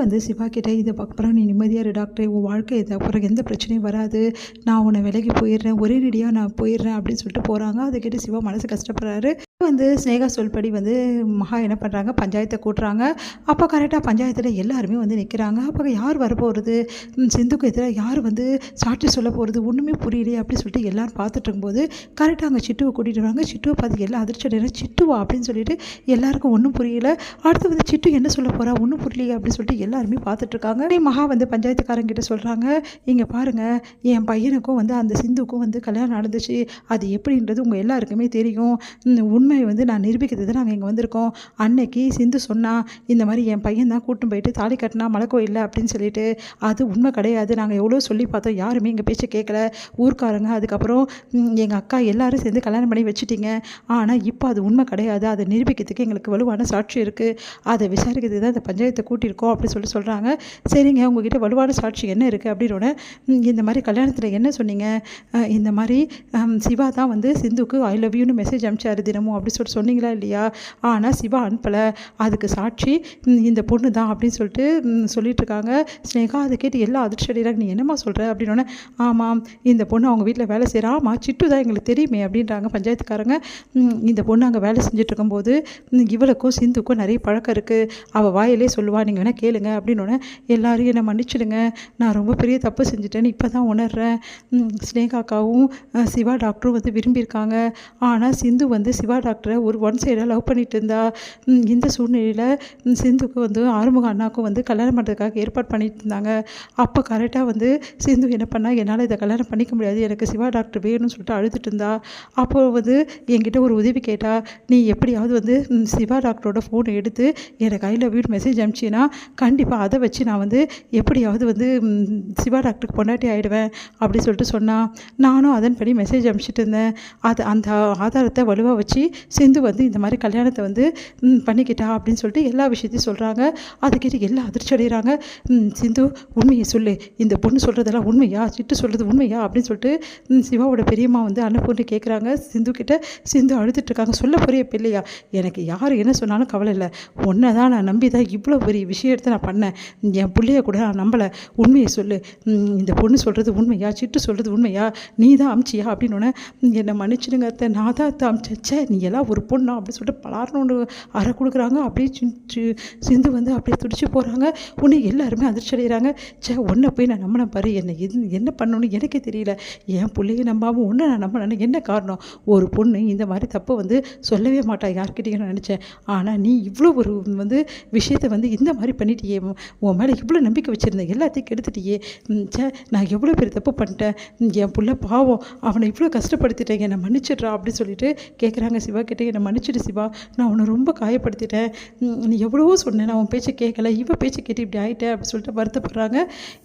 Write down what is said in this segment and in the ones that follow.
வந்து சிவா கிட்ட இதுக்கப்புறம் நீ நிம்மதியாக இரு டாக்டர், உன் வாழ்க்கை இதுக்கப்புறம் எந்த பிரச்சனையும் வராது, நான் உன்னை விலகி போயிடுறேன், ஒரே ரெடியாக நான் போயிடுறேன் அப்படின்னு சொல்லிட்டு போகிறாங்க. அதை கேட்டு சிவா மனசு கஷ்டப்படுறாரு. வந்து ஸ்னேகா சொல்படி வந்து மகா என்ன பண்ணுறாங்க, பஞ்சாயத்தை கூட்டுறாங்க. அப்போ கரெக்டாக பஞ்சாயத்தில் எல்லாருமே வந்து நிற்கிறாங்க. அப்போ யார் வரப்போகிறது, சிந்துக்கு எதிராக யார் வந்து சாட்சி சொல்ல போகிறது, ஒன்றுமே புரியலையே அப்படின்னு சொல்லிட்டு எல்லோரும் பார்த்துட்டு இருக்கும்போது கரெக்டாக அங்கே சிட்டுவை கூட்டிகிட்டு வராங்க. சிட்டுவை பார்த்து எல்லாம் அதிர்ச்சி அடைகிறாங்க. சிட்டுவா அப்படின்னு சொல்லிட்டு எல்லாருக்கும் ஒன்றும் புரியல. அடுத்து வந்து சிட்டு என்ன சொல்ல போகிறா, ஒன்றும் புரியலையே அப்படின்னு சொல்லிட்டு எல்லாருமே பார்த்துட்ருக்காங்க. மகா வந்து பஞ்சாயத்துக்காரங்கிட்ட சொல்கிறாங்க, இங்கே பாருங்கள், என் பையனுக்கும் வந்து அந்த சிந்துக்கும் வந்து கல்யாணம் நடந்துச்சு, அது எப்படின்றது உங்கள் எல்லாருக்குமே தெரியும். உண்மையை வந்து நான் நிரூபிக்கிறது நாங்கள் இங்கே வந்திருக்கோம். அன்னைக்கு சிந்து சொன்னால் இந்த மாதிரி என் பையன் தான் கூட்டும் போயிட்டு தாலி கட்டினா மலைக்கோயில்லை அப்படின்னு சொல்லிட்டு, அது உண்மை கிடையாது. நாங்கள் எவ்வளோ சொல்லி பார்த்தோம், யாருமே எங்கள் பேச்சை கேட்கல. ஊர்க்காரங்க அதுக்கப்புறம் எங்கள் அக்கா எல்லாரும் சேர்ந்து கல்யாணம் பண்ணி வச்சுட்டிங்க. ஆனால் இப்போ அது உண்மை கிடையாது. அதை நிரூபிக்கிறதுக்கு எங்களுக்கு வலுவான சாட்சி இருக்குது. அதை விசாரிக்கிறதுக்கு தான் இந்த பஞ்சாயத்தை கூட்டியிருக்கோம் அப்படின்னு சொல்கிறாங்க. சரிங்க, உங்ககிட்ட வலுவான சாட்சி என்ன இருக்குது அப்படின்னோடனே, இந்த மாதிரி கல்யாணத்தில் என்ன சொன்னீங்க, இந்த மாதிரி சிவா தான் வந்து சிந்துக்கு ஐ லவ் யூன்னு மெசேஜ் அனுப்பிச்சாரு தினமும் அப்படி சொன்னீங்களா இல்லையா? ஆனால் சிவா அனுப்பலை, அதுக்கு சாட்சி இந்த பொண்ணு தான் அப்படின்னு சொல்லிட்டு சொல்லிட்டுருக்காங்க. ஸ்னேகா அதை கேட்டு எல்லாம் அதிர்ச்சி அடைகிறாங்க. நீ என்னம்மா சொல்கிற அப்படின்னோடனே, ஆமாம், இந்த பொண்ணு அவங்க வீட்டில் வேலை செய்கிறா. ஆமாம், சிட்டு தான் எங்களுக்கு தெரியுமே அப்படின்றாங்க பஞ்சாயத்துக்காரங்க. இந்த பொண்ணு அங்கே வேலை செஞ்சுட்டு இருக்கும்போது இவளுக்கும் சிந்துக்கும் நிறைய பழக்கம் இருக்குது, அவள் வாயிலே சொல்லுவா, நீங்கள் வேணால் கேளுங்க அப்படின்னோடனே, எல்லாரும் என்னை மன்னிச்சிடுங்க, நான் ரொம்ப பெரிய தப்பு செஞ்சுட்டேன்னு இப்போ தான் உணர்றேன். ஸ்னேகாக்காவும் சிவா டாக்டரும் வந்து விரும்பியிருக்காங்க. ஆனால் சிந்து வந்து சிவா டாக்டரை ஒரு ஒன் சைடாக லவ் பண்ணிட்டு இருந்தா. இந்த சூழ்நிலையில் சிந்துக்கு வந்து ஆறுமுக அண்ணாவுக்கும் வந்து கல்யாணம் பண்ணுறதுக்காக ஏற்பாடு பண்ணிட்டு இருந்தாங்க. அப்போ கரெக்டாக வந்து சிந்து என்ன பண்ணா, என்னால் இதை கல்யாணம் பண்ணிக்க முடியாது, எனக்கு சிவா டாக்டர் வேணும்னு சொல்லிட்டு அழுதுட்டு இருந்தா. அப்போது வந்து என்கிட்ட ஒரு உதவி கேட்டா, நீ எப்படியாவது வந்து சிவா டாக்டரோட ஃபோனை எடுத்து எனக்கு ஐ லவ் யூ மெசேஜ் அனுப்பிச்சின்னா கண்டிப்பாக அதை வச்சு நான் வந்து எப்படியாவது வந்து சிவா டாக்டருக்கு பொண்டாட்டி ஆகிடுவேன் அப்படி சொல்லிட்டு சொன்னான். நானும் அதன்படி மெசேஜ் அனுப்பிச்சிட்டு இருந்தேன். அந்த ஆதாரத்தை வலுவாக வச்சு சிந்து வந்து இந்த மாதிரி கல்யாணத்தை வந்து பண்ணிக்கிட்டா அப்படின்னு சொல்லிட்டு எல்லா விஷயத்தையும் சொல்கிறாங்க. அதை கேட்டு எல்லாம் அதிர்ச்சி அடைகிறாங்க. சிந்து, உண்மையை சொல்லு, இந்த பொண்ணு சொல்கிறதெல்லாம் உண்மையா, சிட்டு சொல்கிறது உண்மையா அப்படின்னு சொல்லிட்டு சிவாவோட பெரியம்மா வந்து அன்னபூர்ணி கேட்குறாங்க சிந்து கிட்ட. சிந்து அழுதுட்டுருக்காங்க. சொல்ல போறிய பிள்ளையா, எனக்கு யார் என்ன சொன்னாலும் கவலை இல்லை, ஒன்றை தான் நான் நம்பி தான் இவ்வளோ பெரிய விஷயத்தை நான் பண்ணேன், என் பிள்ளைய கூட நான் நம்பலை, உண்மையை சொல்லு, இந்த பொண்ணு சொல்கிறது உண்மையா, சிட்டு சொல்கிறது உண்மையா, நீ தான் அமிச்சியா அப்படின்னோடனே, என்னை மன்னிச்சிடுங்க அத்தை, நான் தான் அத்தை அமிச்சே, நீ எல்லாம் ஒரு பொண்ணா அப்படின்னு சொல்லிட்டு பலார்னு அறை கொடுக்குறாங்க. அப்படியே சிந்து வந்து அப்படியே துடிச்சு போகிறாங்க. உன்னை எல்லாருமே அதிர்ச்சி அடைகிறாங்க. ஒன்றை போய் நான் நம்பினேன் பாரு, என்ன பண்ணணும்னு எனக்கே தெரியல, என் பிள்ளைய நம்பாமல் ஒன்றை நான் நம்பினேன்னு என்ன காரணம்? ஒரு பொண்ணு இந்த மாதிரி தப்பை வந்து சொல்லவே மாட்டா யார்கிட்டையும் நான் நினச்சேன். ஆனால் நீ இவ்வளோ ஒரு வந்து விஷயத்தை வந்து இந்த மாதிரி பண்ணிட்டியே, உன் மேலே இவ்வளோ நம்பிக்கை வச்சுருந்தேன், எல்லாத்தையும் கெடுத்துட்டியே, நான் எவ்வளோ பெரிய தப்பு பண்ணிட்டேன், என் பிள்ளை பாவம், அவனை இவ்வளோ கஷ்டப்படுத்திட்டேன், என்னை மன்னிச்சிட்றா அப்படின்னு சொல்லிட்டு கேட்குறாங்க சிவா கிட்டே. என்னை மன்னிச்சிடு சிவா, நான் உன்னை ரொம்ப காயப்படுத்திட்டேன், நீ எவ்வளவோ சொன்னேன், நான் உன் பேச்சை கேட்கல, இவன் பேச்சை கேட்டு இப்படி ஆகிட்டேன் அப்படின்னு சொல்லிட்டு வருத்தப்படுறாங்க.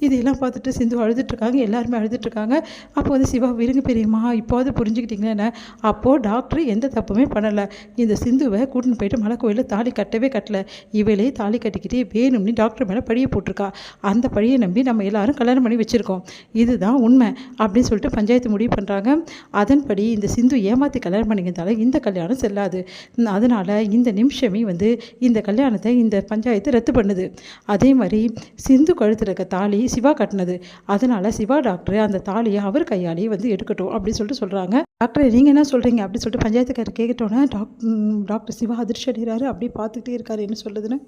இதையெல்லாம் பார்த்துட்டு சிந்து அழுதுட்டுருக்காங்க, எல்லாருமே அழுதுட்டுருக்காங்க. அப்போ வந்து சிவா, விருங்க பெரியம்மா, இப்போது புரிஞ்சுக்கிட்டீங்களேன்னு, அப்போது டாக்டர் எந்த தப்புமே பண்ணலை, இந்த சிந்துவை கூட்டின்னு போயிட்டு மலை கோயிலில் தாலி கட்டவே கட்டலை, இவளே தாலி கட்டிக்கிட்டே வேணும்னு டாக்டர் மேலே பழியை போட்டிருக்கா, அந்த பழியை நம்பி நம்ம எல்லாரும் கல்யாணம் பண்ணி வச்சுருக்கோம், இதுதான் உண்மை அப்படின்னு சொல்லிட்டு பஞ்சாயத்து முடிவு பண்ணுறாங்க. அதன்படி இந்த சிந்து ஏமாற்றி கல்யாணம் பண்ணிக்கிறதால இந்த கல்யாணம் செல்லாது, அதனால் இந்த நிமிஷமே வந்து இந்த கல்யாணத்தை இந்த பஞ்சாயத்து ரத்து பண்ணுது. அதே மாதிரி சிந்து கழுத்தில் இருக்க தாலி சிவா கட்டினது, அதனால் சிவா டாக்டர் அந்த தாலியை அவர் கையாலேயே வந்து எடுக்கட்டும் அப்படின்னு சொல்லிட்டு சொல்கிறாங்க. டாக்டர் நீங்கள் என்ன சொல்கிறீங்க அப்படின்னு சொல்லிட்டு பஞ்சாயத்துக்காரர் கேட்கட்டோன்னே டாக்டர் சிவா அதிர்ச்சி அடைகிறாரு. அப்படியே பார்த்துக்கிட்டே இருக்காரு என்ன சொல்லுதுன்னு.